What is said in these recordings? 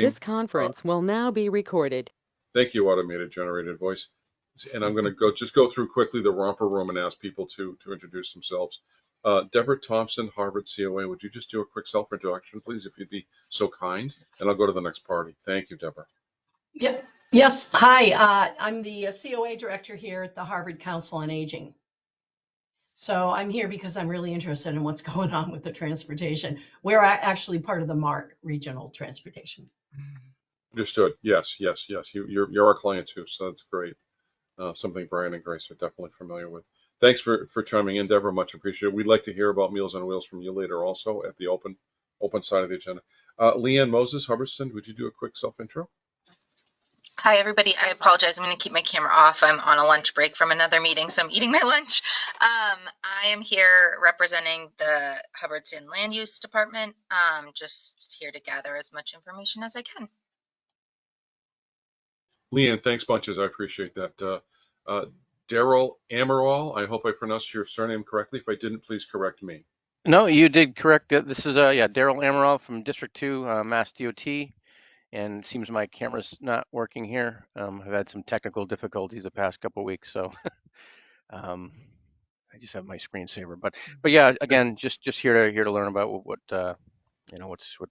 This conference will now be recorded. Thank you, automated generated voice. And I'm going to go through quickly the romper room and ask people to introduce themselves. Deborah Thompson, Harvard COA, would you just do a quick self-introduction, please, if you'd be so kind? And I'll go to the next party. Thank you, Deborah. Yep. Yes. Hi. I'm the COA director here at the Harvard Council on Aging. So I'm here because I'm really interested in what's going on with the transportation. We're actually part of the MART regional transportation. Understood. Yes. You're our client too, so that's great. Something Brian and Grace are definitely familiar with. Thanks for chiming in, Deborah. Much appreciated. We'd like to hear about Meals on Wheels from you later, also at the open side of the agenda. Leanne Moses, Hubbardston, would you do a quick self-intro? Hi, everybody. I apologize. I'm going to keep my camera off. I'm on a lunch break from another meeting, so I'm eating my lunch. I am here representing the Hubbardston Land Use Department. Just here to gather as much information as I can. Leanne, thanks bunches. I appreciate that. Daryl Amaral, I hope I pronounced your surname correctly. If I didn't, please correct me. No, you did correct it. This is Daryl Amaral from District 2, Mass DOT. And it seems my camera's not working here. I've had some technical difficulties the past couple of weeks, so I just have my screensaver. But yeah, again, just here to learn about what the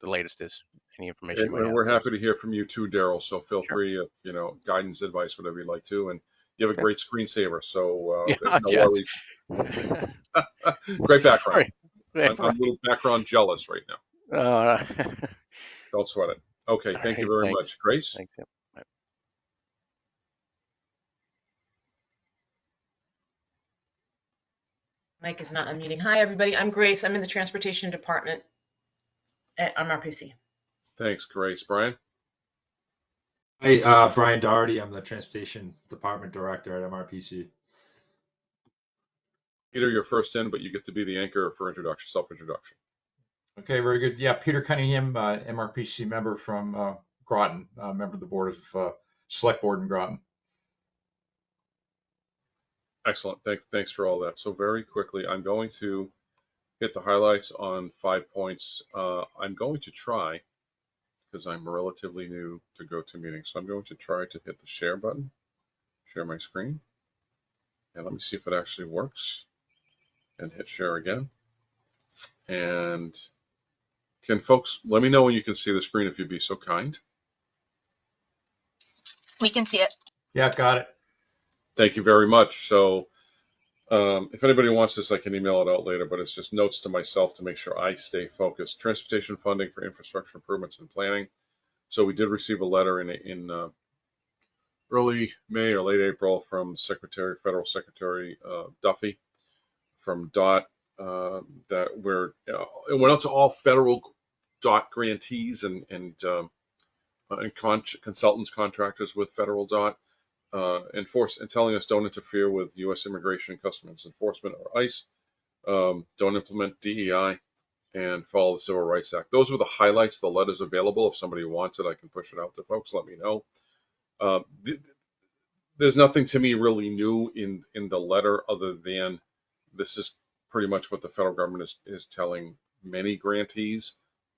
latest is. Any information. And we're happy to hear from you too, Daryl. So feel Sure. free, guidance, advice, whatever you'd like to. And you have a great screensaver, so Yeah, no worries. Great background. Right. I'm a little background jealous right now. Don't sweat it. Okay, thank you very much. Grace? Thanks. Yep. Mike is not unmuting. Hi, everybody. I'm Grace. I'm in the Transportation Department at MRPC. Thanks, Grace. Brian? Hi, Brian Doherty. I'm the Transportation Department Director at MRPC. Peter, you're first in, but you get to be the anchor for self-introduction. Okay, very good. Yeah, Peter Cunningham, MRPC member from Groton, member of the Board of Select Board in Groton. Excellent. Thanks for all that. So very quickly, I'm going to hit the highlights on 5 points. I'm going to try, because I'm relatively new to GoToMeeting, so I'm going to try to hit the share button, share my screen, and let me see if it actually works, and hit share again. And can folks let me know when you can see the screen if you'd be so kind? We can see it. Yeah, got it. Thank you very much. So if anybody wants this, I can email it out later, but it's just notes to myself to make sure I stay focused. Transportation funding for infrastructure improvements and planning. So we did receive a letter in early May or late April from Federal Secretary Duffy from DOT that it went out to all federal DOT grantees and consultants, contractors with federal DOT. And telling us don't interfere with U.S. Immigration and Customs Enforcement or ICE, don't implement DEI, and follow the Civil Rights Act. Those were the highlights. The letter's available. If somebody wants it, I can push it out to folks. Let me know. There's nothing to me really new in the letter other than this is pretty much what the federal government is telling many grantees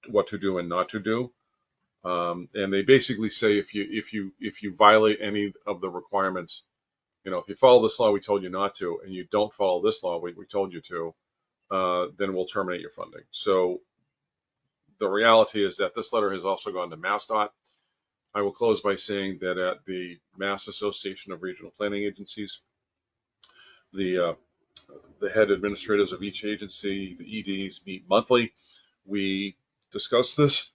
what to do and not to do. And they basically say if you violate any of the requirements, if you follow this law we told you not to, and you don't follow this law we told you to, then we'll terminate your funding. So the reality is that this letter has also gone to MassDOT. I will close by saying that at the Mass Association of Regional Planning Agencies, the head administrators of each agency, the EDs, meet monthly. We discuss this.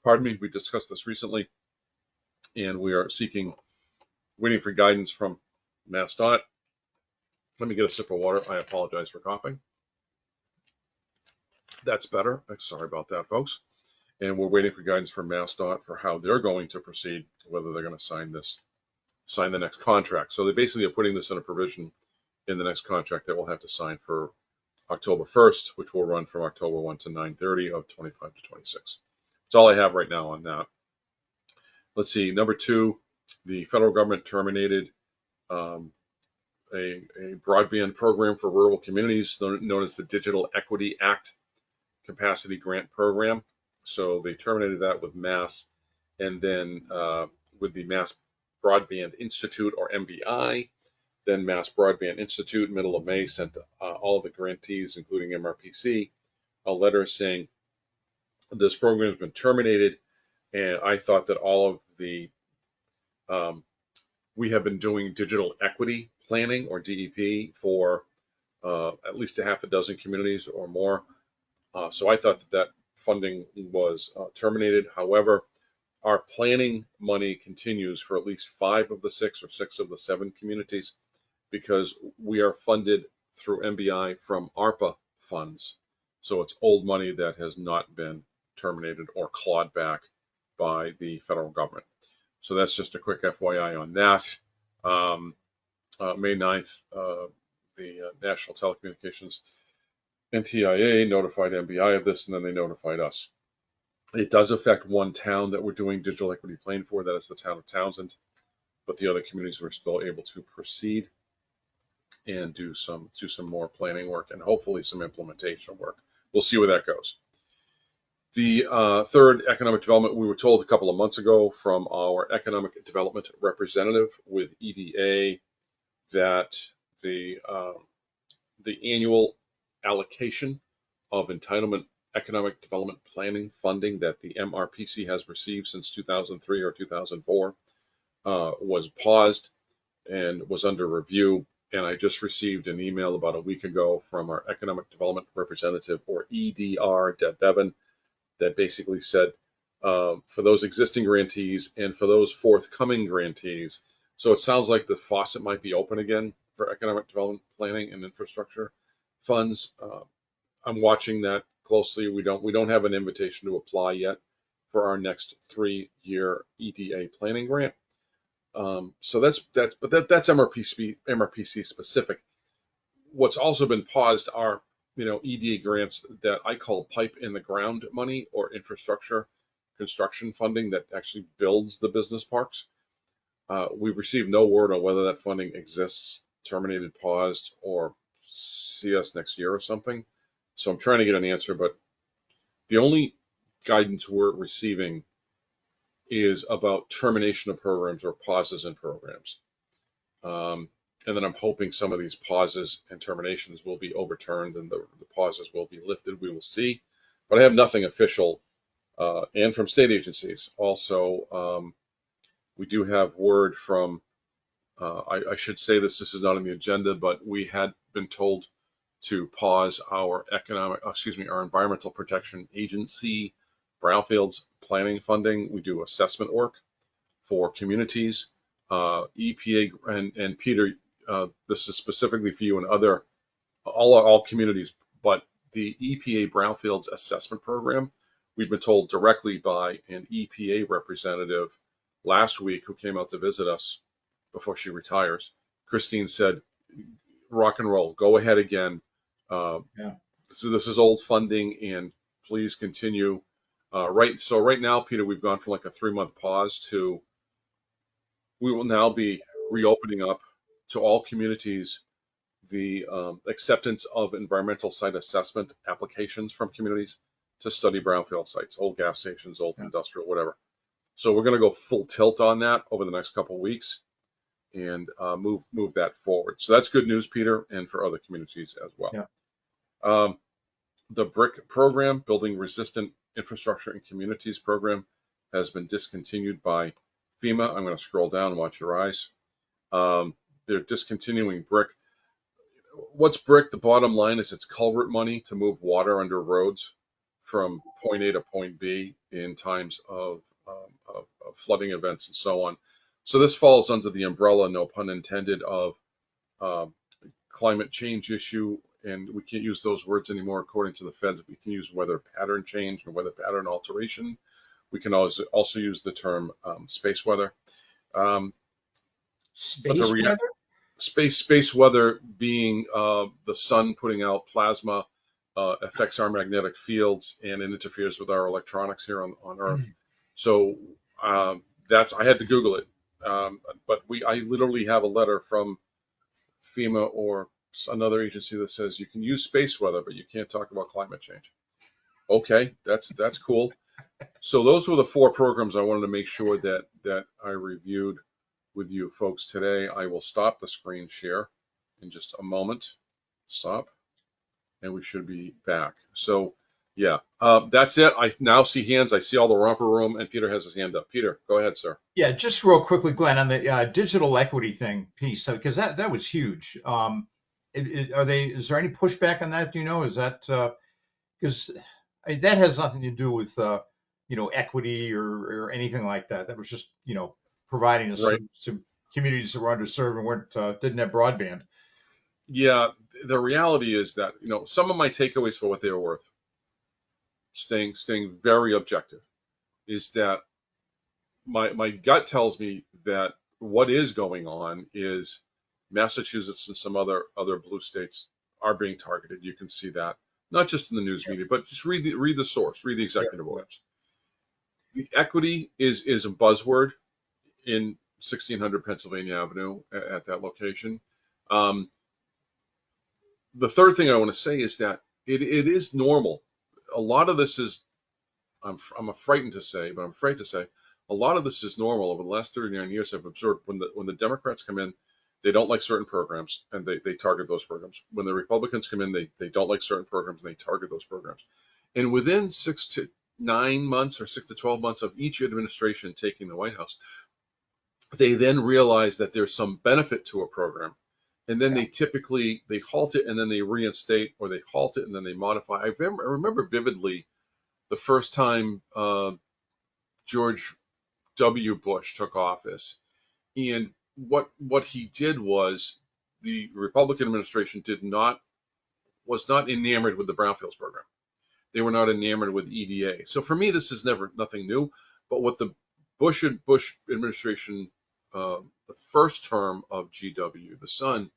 We discussed this recently, and we are waiting for guidance from MassDOT. Let me get a sip of water. I apologize for coughing. That's better. Sorry about that, folks. And we're waiting for guidance from MassDOT for how they're going to proceed, whether they're going to sign the next contract. So they basically are putting this in a provision in the next contract that we'll have to sign for October 1st, which will run from October 1 to 9/30 of 25 to 26. That's all I have right now on that. Let's see. Number 2, the federal government terminated a broadband program for rural communities known as the Digital Equity Act Capacity Grant Program. So they terminated that with Mass and then with the Mass Broadband Institute, or MBI. Then Mass Broadband Institute, middle of May, sent all of the grantees, including MRPC, a letter saying this program has been terminated. And I thought that all of the we have been doing digital equity planning, or DEP, for at least a half a dozen communities or more. So I thought that that funding was terminated. However, our planning money continues for at least 5 of the 6 or 6 of the 7 communities, because we are funded through MBI from ARPA funds. So it's old money that has not been terminated or clawed back by the federal government. So that's just a quick FYI on that. May 9th, the National Telecommunications NTIA notified MBI of this, and then they notified us. It does affect one town that we're doing digital equity planning for, that is the town of Townsend, but the other communities were still able to proceed and do some more planning work and hopefully some implementation work. We'll see where that goes. The third, economic development, we were told a couple of months ago from our economic development representative with EDA that the annual allocation of entitlement economic development planning funding that the MRPC has received since 2003 or 2004 was paused and was under review. And I just received an email about a week ago from our economic development representative, or EDR, Deb Bevan, that basically said for those existing grantees and for those forthcoming grantees. So it sounds like the faucet might be open again for economic development planning and infrastructure funds. I'm watching that closely. We don't have an invitation to apply yet for our next 3-year EDA planning grant. So that's MRPC specific. What's also been paused are EDA grants that I call pipe in the ground money, or infrastructure construction funding that actually builds the business parks. We've received no word on whether that funding exists, terminated, paused, or see us next year or something. So I'm trying to get an answer, but the only guidance we're receiving is about termination of programs or pauses in programs. And then I'm hoping some of these pauses and terminations will be overturned and the pauses will be lifted. We will see. But I have nothing official, and from state agencies. Also, we do have word from, I should say this is not on the agenda, but we had been told to pause our Environmental Protection Agency brownfields planning funding. We do assessment work for communities. EPA and Peter, this is specifically for you and all communities, but the EPA brownfields assessment program, we've been told directly by an EPA representative last week who came out to visit us before she retires. Christine said, rock and roll, go ahead again. So this is old funding, and please continue. So right now, Peter, we've gone from like a 3-month pause to, we will now be reopening up to all communities the acceptance of environmental site assessment applications from communities to study brownfield sites, old gas stations, old industrial, whatever. So we're going to go full tilt on that over the next couple of weeks and move that forward. So that's good news, Peter, and for other communities as well. Yeah. The BRIC program, Building Resistant Infrastructure in Communities program, has been discontinued by FEMA. I'm going to scroll down and watch your eyes. They're discontinuing BRIC. What's BRIC? The bottom line is it's culvert money to move water under roads from point A to point B in times of flooding events and so on. So this falls under the umbrella, no pun intended, of climate change issue. And we can't use those words anymore according to the feds. We can use weather pattern change and weather pattern alteration. We can also use the term space weather. Space weather? Space weather being the sun putting out plasma affects our magnetic fields and it interferes with our electronics here on Earth. So I had to Google it, but I literally have a letter from FEMA or another agency that says you can use space weather, but you can't talk about climate change. Okay, that's cool. So those were the 4 programs I wanted to make sure that I reviewed with you folks today. I will stop the screen share in just a moment. Stop, and we should be back. So yeah, that's it. I now see hands. I see all the romper room, and Peter has his hand up. Peter, go ahead, sir. Yeah, just real quickly, Glenn, on the digital equity thing piece, because that was huge. Is there any pushback on that? Do you know? Is that because that has nothing to do with equity or anything like that. That was just providing a Right. service to communities that were underserved and didn't have broadband. Yeah, the reality is that some of my takeaways for what they were worth, staying very objective, is that my gut tells me that what is going on is Massachusetts and some other blue states are being targeted. You can see that not just in the news media, but just read the source, read the executive orders. The equity is a buzzword in 1600 Pennsylvania Avenue at that location. The third thing I want to say is that it is normal. A lot of this is, I'm frightened to say, but I'm afraid to say, a lot of this is normal. Over the last 39 years, I've observed when the Democrats come in, they don't like certain programs and they target those programs. When the Republicans come in, they don't like certain programs and they target those programs. And within 6 to 9 months or 6 to 12 months of each administration taking the White House, they then realize that there's some benefit to a program. And then they typically halt it and then they reinstate, or they halt it and then they modify. I remember vividly the first time George W. Bush took office, and what he did was the Republican administration was not enamored with the Brownfields program. They were not enamored with EDA. So for me, this is nothing new. But what the Bush administration, the first term of GW, the son,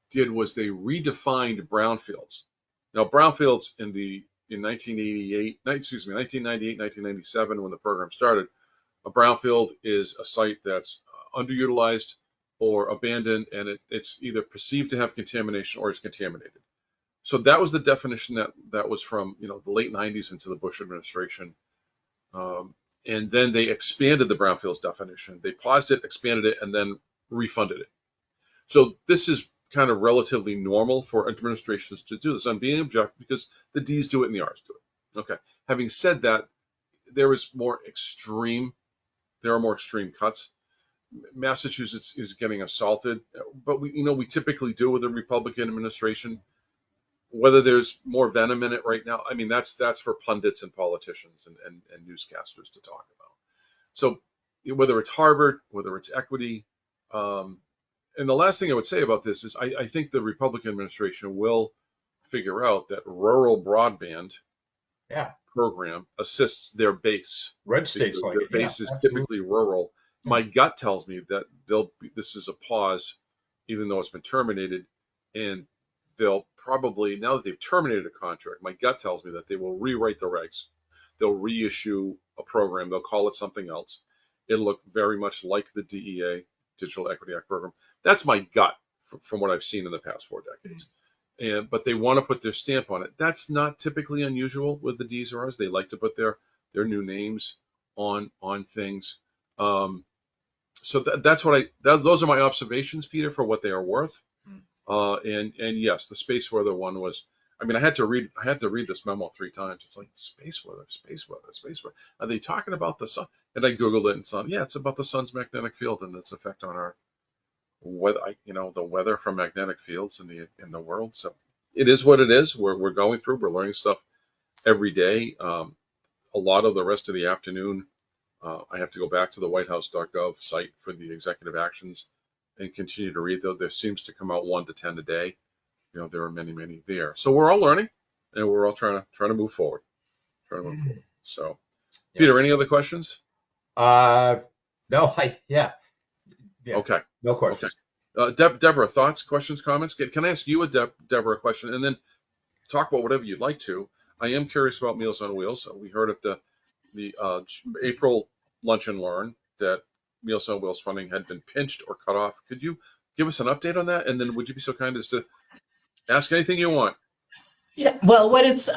did was they redefined brownfields. Now, brownfields in 1998, 1997, when the program started, a brownfield is a site that's underutilized or abandoned, and it's either perceived to have contamination or it's contaminated. So that was the definition that was from the late 90s into the Bush administration. And then they expanded the brownfields definition. They paused it, expanded it, and then refunded it. So this is kind of relatively normal for administrations to do this. I'm being objective because the D's do it and the R's do it. Okay. Having said that, there are more extreme cuts. Massachusetts is getting assaulted, but we typically do with a Republican administration. Whether there's more venom in it right now, I mean, that's for pundits and politicians and newscasters to talk about. So whether it's Harvard, whether it's equity, and the last thing I would say about this is I think the Republican administration will figure out that rural broadband program assists their base. Red states like their base is typically rural. My gut tells me that this is a pause, even though it's been terminated, and they'll probably, now that they've terminated a contract, my gut tells me that they will rewrite the regs. They'll reissue a program. They'll call it something else. It'll look very much like the DEA, Digital Equity Act program. That's my gut from what I've seen in the past 4 decades. But they want to put their stamp on it. That's not typically unusual with the D's or R's. They like to put their new names on things. So that's what those are my observations, Peter, for what they are worth. And yes, the space weather one was. I mean, I had to read this memo 3 times. It's like space weather. Are they talking about the sun? And I googled it and saw, yeah, it's about the sun's magnetic field and its effect on our weather. The weather from magnetic fields in the world. So it is what it is. We're going through. We're learning stuff every day. A lot of the rest of the afternoon, I have to go back to the WhiteHouse.gov site for the executive actions and continue to read. Though there seems to come out 1 to 10 a day. There are many there. So we're all learning, and we're all trying to move forward. So, Peter, any other questions? No, yeah. Okay. No questions. Okay. Deborah, thoughts, questions, comments? Can I ask you Deborah, a question, and then talk about whatever you'd like to? I am curious about Meals on Wheels. We heard at the April Lunch and Learn that Meals on Wheels funding had been pinched or cut off. Could you give us an update on that? And then would you be so kind as to ask anything you want? Yeah, well, what it's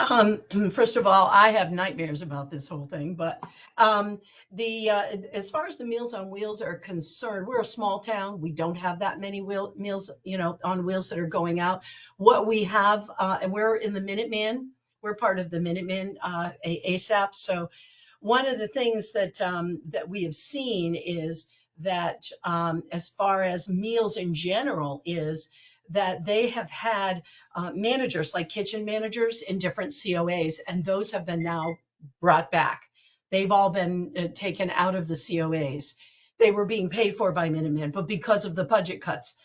first of all, I have nightmares about this whole thing, but um, the as far as the Meals on Wheels are concerned, we're a small town. We don't have that many meals, on wheels that are going out. What we have, and we're in the Minuteman. We're part of the Minuteman ASAP. So one of the things that we have seen is that as far as meals in general is that they have had managers like kitchen managers in different COAs, and those have been now brought back. They've all been taken out of the COAs. They were being paid for by Minuteman, but because of the budget cuts,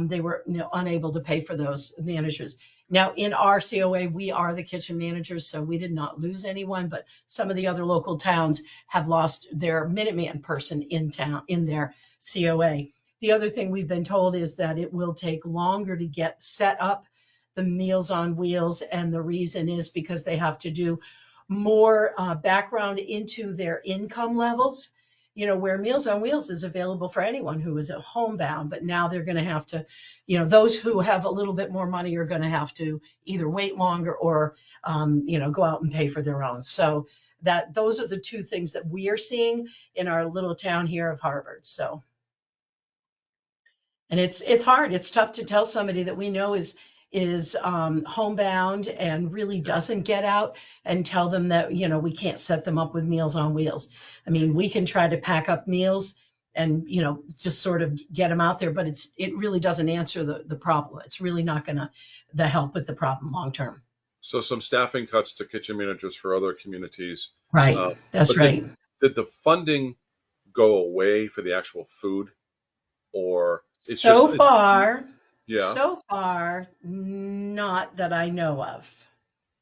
they were unable to pay for those managers. Now, in our COA, we are the kitchen managers, so we did not lose anyone, but some of the other local towns have lost their Minuteman person in town in their COA. The other thing we've been told is that it will take longer to get set up the Meals on Wheels. And the reason is because they have to do more background into their income levels. Where Meals on Wheels is available for anyone who is at homebound, but now they're going to have to, those who have a little bit more money are going to have to either wait longer or, go out and pay for their own. So those are the two things that we are seeing in our little town here of Harvard. So. And it's hard. It's tough to tell somebody that we know is homebound and really doesn't get out and tell them that we can't set them up with Meals on Wheels. I mean, we can try to pack up meals and just sort of get them out there, but it really doesn't answer the problem. It's really not going to help with the problem long term. So some staffing cuts to kitchen managers for other communities. Right. That's but right. Did the funding go away for the actual food, or it's So just far, yeah? not that I know of.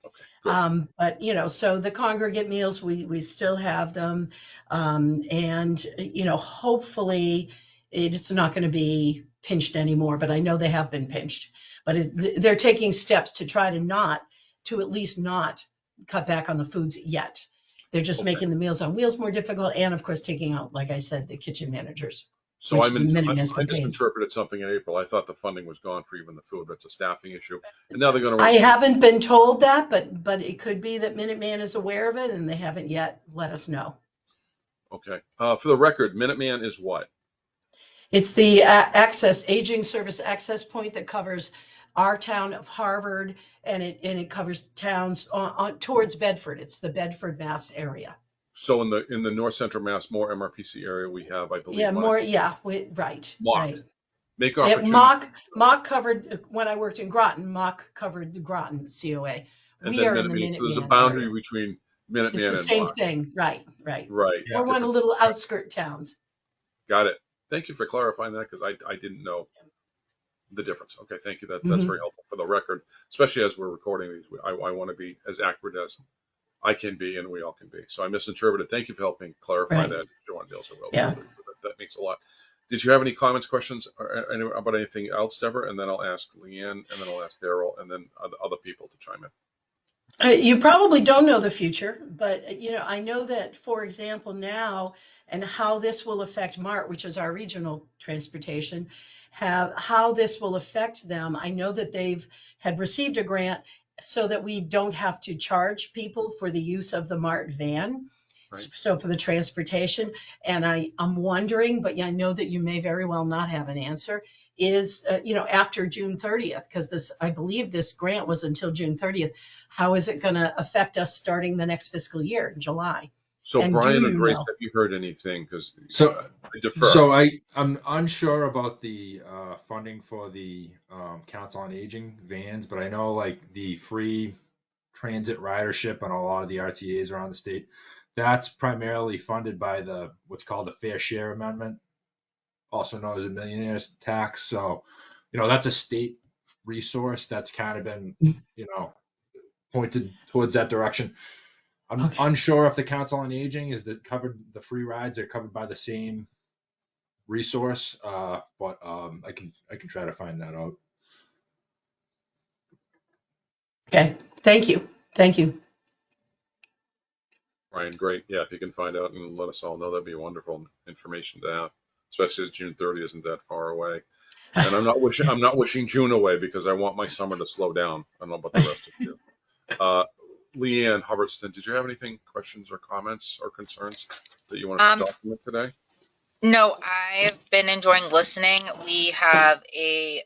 Okay, good. But so the congregate meals, we still have them, and hopefully it's not going to be pinched anymore. But I know they have been pinched. But they're taking steps to try to at least not cut back on the foods yet. They're just Okay. making the Meals on Wheels more difficult, and of course taking out, like I said, the kitchen managers, So which I the Minuteman's been paying. misinterpreted something in April. I thought the funding was gone for even the food, but it's a staffing issue. And now they're going to. I haven't been told that, but it could be that Minuteman is aware of it and they haven't yet let us know. Okay. For the record, Minuteman is what? It's the aging service access point that covers our town of Harvard, and it covers towns on towards Bedford. It's the Bedford, Mass area. So in the North Central Mass, more MRPC area, we have, I believe, Yeah, one. more. Yeah, right. Mock. Right. Make Yeah, opportunity. Mock covered when I worked in Groton. Mock covered the Groton COA. And We then are in the Minuteman. So there's a Minuteman boundary area. between It's Minuteman the and same Mock. thing. Right. Right. Yeah. We're one of the little outskirt towns. Got it. Thank you for clarifying that, because I didn't know the difference. Okay, thank you. That's Mhm. very helpful for the record, especially as we're recording these. I want to be as accurate as I can be, and we all can be. So I misinterpreted. Thank you for helping clarify Right. that, Joanne Dales. Yeah. That makes a lot. Did you have any comments, questions, or about anything else, Deborah? And then I'll ask Leanne, and then I'll ask Daryl, and then other people to chime in. You probably don't know the future, but I know that, for example, now and how this will affect MART, which is our regional transportation, how this will affect them. I know that they've had received a grant so that we don't have to charge people for the use of the MART van. Right. So for the transportation, and I'm wondering, but I know that you may very well not have an answer, is after June 30th, because I believe this grant was until June 30th. How is it going to affect us starting the next fiscal year in July? So And Brian do and you Grace, know? have you heard anything? Because So, I defer. so I'm unsure about the funding for the Council on Aging vans, but I know like the free transit ridership on a lot of the RTAs around the state, that's primarily funded by the what's called the Fair Share Amendment, also known as a millionaire's tax. So, that's a state resource that's kind of been, pointed towards that direction. I'm Okay. unsure if the Council on Aging the free rides are covered by the same resource, but I can try to find that out. Okay. Thank you. Brian, great. Yeah, if you can find out and let us all know, that'd be wonderful information to have, especially as June 30 isn't that far away. And I'm not wishing June away, because I want my summer to slow down. I don't know about the rest of you. Leanne Hubbardston, did you have anything, questions or comments or concerns that you wanted to document today? No, I've been enjoying listening. We have a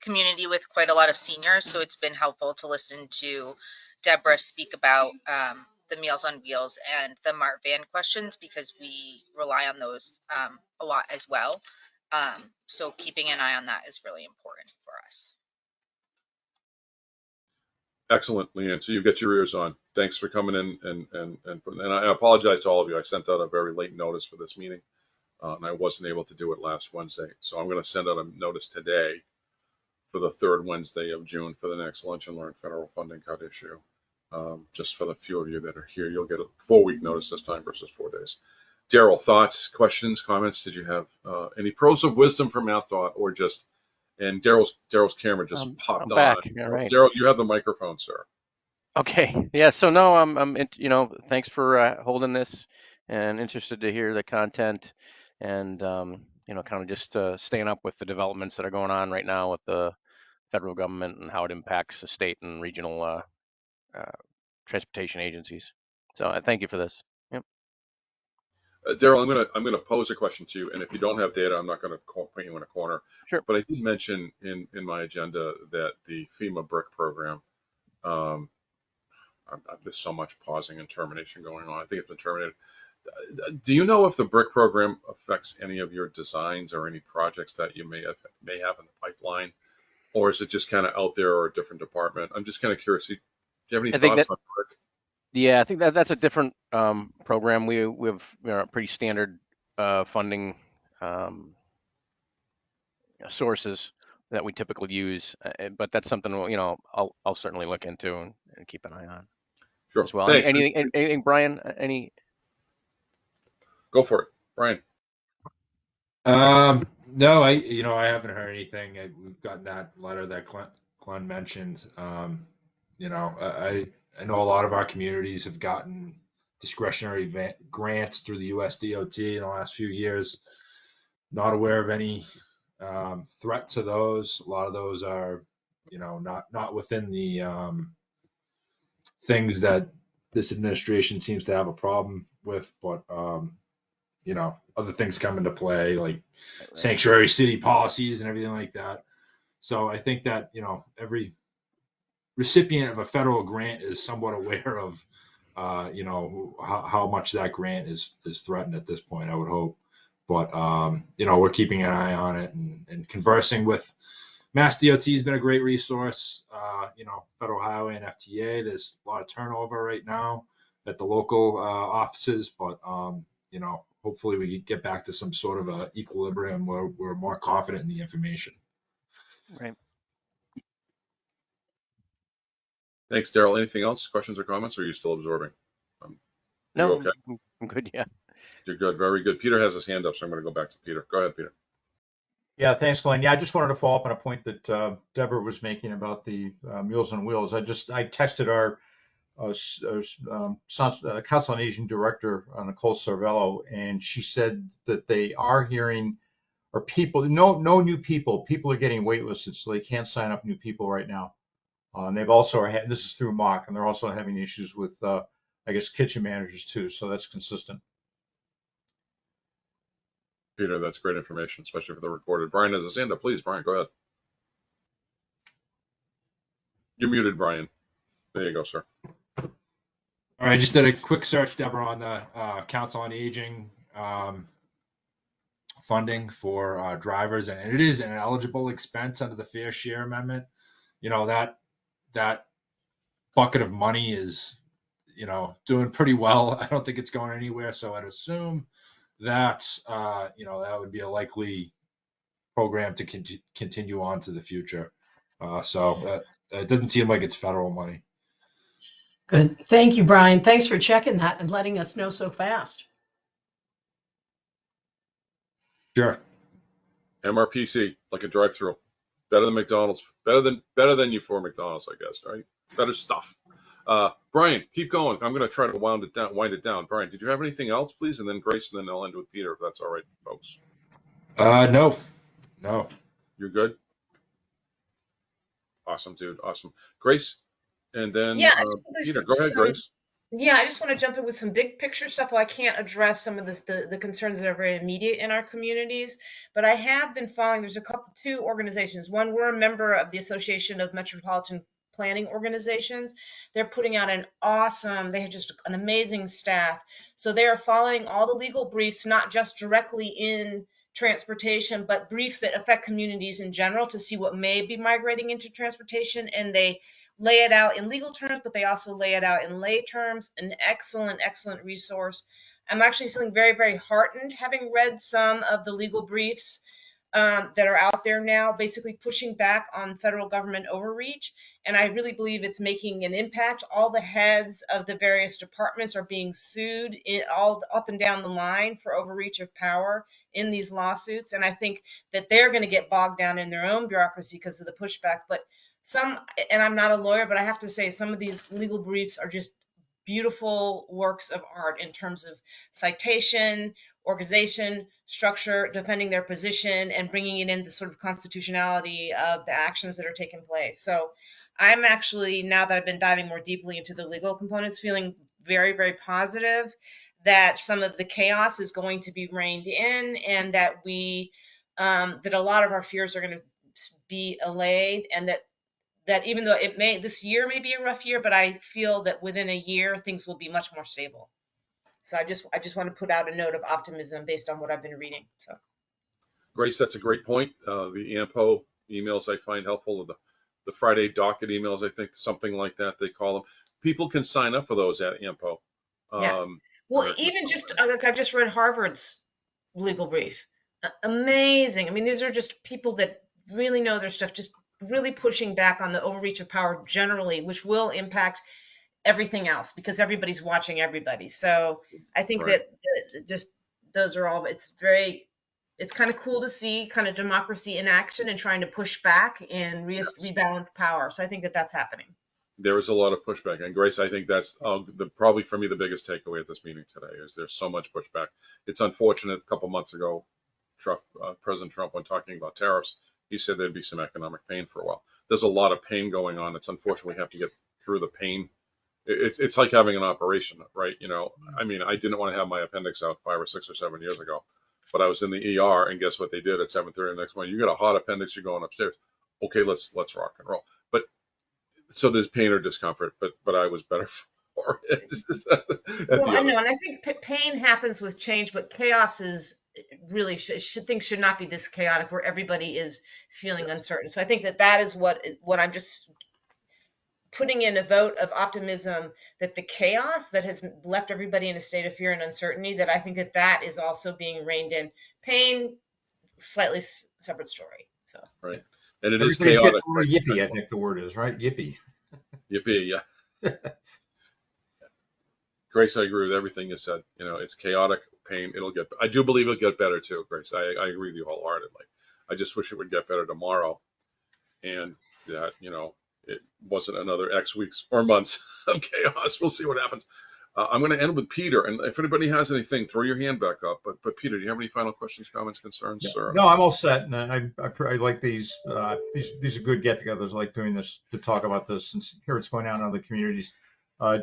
community with quite a lot of seniors, so it's been helpful to listen to Deborah speak about the Meals on Wheels and the Mart van questions, because we rely on those a lot as well. So keeping an eye on that is really important for us. Excellent, Leanne. So you get your ears on. Thanks for coming in, and I apologize to all of you. I sent out a very late notice for this meeting, and I wasn't able to do it last Wednesday. So I'm going to send out a notice today for the third Wednesday of June for the next Lunch and Learn federal funding cut issue. Just for the few of you that are here, you'll get a 4-week notice this time versus 4 days. Daryl, thoughts, questions, comments? Did you have any pearls of wisdom from MassDOT, or just? And Daryl's camera just popped I'm on. back. All right. Daryl, you have the microphone, sir. Okay. Yeah. So no, thanks for holding this, and interested to hear the content, and kind of just staying up with the developments that are going on right now with the federal government and how it impacts the state and regional transportation agencies. So I thank you for this. Yep. Daryl, I'm gonna pose a question to you, and if you don't have data, I'm not going to put you in a corner. Sure. But I did mention in my agenda that the FEMA BRIC program. There's so much pausing and termination going on. I think it's been terminated. Do you know if the BRIC program affects any of your designs or any projects that you may have in the pipeline, or is it just kind of out there or a different department? I'm just kind of curious. Do you have any thoughts on BRIC? Yeah, I think that's a different program. We have pretty standard funding sources that we typically use, but that's something I'll certainly look into and keep an eye on. Sure. As well. Thanks. Anything, Brian? Go for it, Brian. No, I haven't heard anything. We've gotten that letter that Glenn mentioned. I know a lot of our communities have gotten discretionary grants through the USDOT in the last few years. Not aware of any threat to those. A lot of those are, not within the things that this administration seems to have a problem with, but other things come into play, like sanctuary city policies and everything like that. So I think that, every recipient of a federal grant is somewhat aware of, how much that grant is threatened at this point, I would hope. But, we're keeping an eye on it and conversing with MassDOT has been a great resource. Federal Highway and FTA, there's a lot of turnover right now at the local offices, but, hopefully we get back to some sort of a equilibrium where we're more confident in the information. Right. Thanks, Daryl. Anything else? Questions or comments? Or are you still absorbing? No, you okay? I'm good. Yeah. You're good. Very good. Peter has his hand up, so I'm going to go back to Peter. Go ahead, Peter. Yeah, thanks, Glenn. Yeah, I just wanted to follow up on a point that Deborah was making about the Meals on Wheels. I texted our Council on Aging Director, Nicole Cervello, and she said that they are hearing, or people, no new people. People are getting waitlisted, so they can't sign up new people right now. And they've also had, this is through Mock, and they're also having issues with, I guess, kitchen managers too. So that's consistent. Peter, that's great information, especially for the recorded. Brian has his hand up. Please, Brian, go ahead. You're muted, Brian. There you go, sir. All right, I just did a quick search, Deborah, on the Council on Aging funding for drivers, and it is an eligible expense under the Fair Share Amendment. That bucket of money is, doing pretty well. I don't think it's going anywhere, so I'd assume that that would be a likely program to continue on to the future. So it doesn't seem like it's federal money. Good. Thank you, Brian. Thanks for checking that and letting us know so fast. Sure. MRPC, like a drive-through, better than McDonald's, better than you for McDonald's, I guess, right? Better stuff. Brian, keep going. I'm going to try to wind it down. Brian, did you have anything else, please? And then Grace, and then I'll end with Peter, if that's all right, folks. No. You're good? Awesome, dude. Awesome. Grace, And then Yeah, I just think Peter, there's go ahead, some. Grace. Yeah, I just want to jump in with some big picture stuff. Well, I can't address some of the concerns that are very immediate in our communities, but I have been following. There's two organizations. One, we're a member of the Association of Metropolitan Planning Organizations. They're putting out they have just an amazing staff. So they are following all the legal briefs, not just directly in transportation, but briefs that affect communities in general to see what may be migrating into transportation. And they lay it out in legal terms, but they also lay it out in lay terms. An excellent, excellent resource. I'm actually feeling very, very heartened having read some of the legal briefs that are out there now, basically pushing back on federal government overreach. And I really believe it's making an impact. All the heads of the various departments are being sued all up and down the line for overreach of power in these lawsuits. And I think that they're going to get bogged down in their own bureaucracy because of the pushback. But and I'm not a lawyer, but I have to say some of these legal briefs are just beautiful works of art in terms of citation, organization, structure, defending their position, and bringing it in the sort of constitutionality of the actions that are taking place. So I'm actually, now that I've been diving more deeply into the legal components, feeling very, very positive that some of the chaos is going to be reined in, and that that a lot of our fears are going to be allayed, and that even though this year may be a rough year, but I feel that within a year things will be much more stable. So I just want to put out a note of optimism based on what I've been reading. So Grace, that's a great point. The AMPO emails I find helpful. The Friday docket emails, I think something like that they call them. People can sign up for those at AMPO. yeah. Well, even just like I've just read Harvard's legal brief. Amazing. I mean, these are just people that really know their stuff, just really pushing back on the overreach of power generally, which will impact everything else because everybody's watching everybody. So I think Right. that just those are all, it's kind of cool to see kind of democracy in action and trying to push back and Yes. rebalance power. So I think that that's happening. There is a lot of pushback, and Grace, I think that's probably for me the biggest takeaway at this meeting today is there's so much pushback. It's unfortunate. A couple months ago, President Trump, when talking about tariffs, he said there'd be some economic pain for a while. There's a lot of pain going on. It's unfortunate we have to get through the pain. It's like having an operation, right? You know, I mean, I didn't want to have my appendix out 5 or 6 or 7 years ago, but I was in the ER, and guess what they did at 7:30 the next morning? You got a hot appendix, you're going upstairs. Okay, let's rock and roll. But so there's pain or discomfort, but I was better for it. Well, I know, and I think pain happens with change, but chaos is really things should not be this chaotic where everybody is feeling uncertain. So I think that is what I'm just putting in a vote of optimism, that the chaos that has left everybody in a state of fear and uncertainty, that I think that is also being reined in. Pain, slightly separate story. So Right, and it is Everybody's chaotic. getting Right? yippee, I think the word is, right? Yippee. Yippee, yeah. Grace, I agree with everything you said. You know, it's chaotic, pain. I do believe it'll get better too, Grace. I agree with you wholeheartedly. I just wish it would get better tomorrow, and that it wasn't another X weeks or months of chaos. We'll see what happens. I'm going to end with Peter, and if anybody has anything, throw your hand back up. But Peter, do you have any final questions, comments, concerns? Yeah. Or No, I'm all set, and I like these. These are good get-togethers. I like doing this to talk about this and hear what's going on in other communities.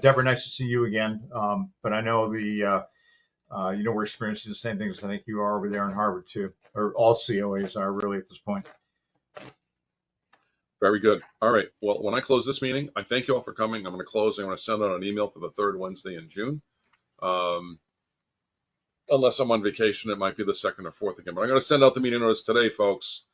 Deborah, nice to see you again. But I know we're experiencing the same things I think you are over there in Harvard too, or all COAs are really at this point. Very good. All right. Well, when I close this meeting, I thank you all for coming. I'm going to close. I'm going to send out an email for the third Wednesday in June. Unless I'm on vacation, it might be the second or fourth again. But I'm going to send out the meeting notice today, folks.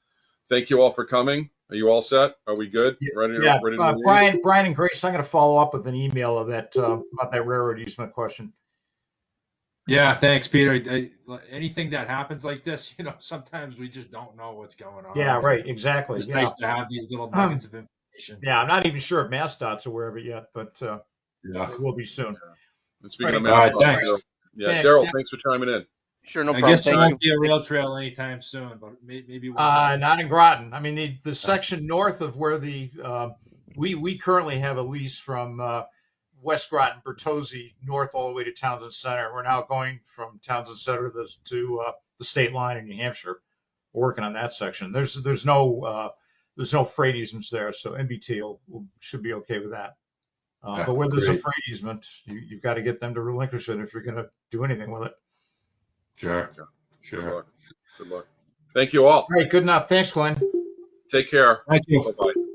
Thank you all for coming. Are you all set? Are we good? Ready to Brian and Grace, I'm going to follow up with an email of that about that railroad easement question. Yeah, thanks, Peter. Anything that happens like this, sometimes we just don't know what's going on. Yeah, right. Exactly. It's nice to have these little nuggets of information. Yeah, I'm not even sure if MassDOT's aware of it yet, but it will be soon. Yeah. And speaking of MassDOT, thanks. Daryl, thanks for chiming in. Sure, no problem. I guess it won't be a rail trail anytime soon, but maybe not in Groton. I mean, the section north of where we currently have a lease from West Groton, Bertozzi, north all the way to Townsend Center. We're now going from Townsend Center to the state line in New Hampshire. We're working on that section. There's no freight easements there, so MBT should be okay with that. But where there's a Great. freight easement, you've got to get them to relinquish it if you're going to do anything with it. Sure. Good Sure. luck. Good luck. Thank you all. All right, good enough. Thanks, Glenn. Take care. Thank you. Bye-bye.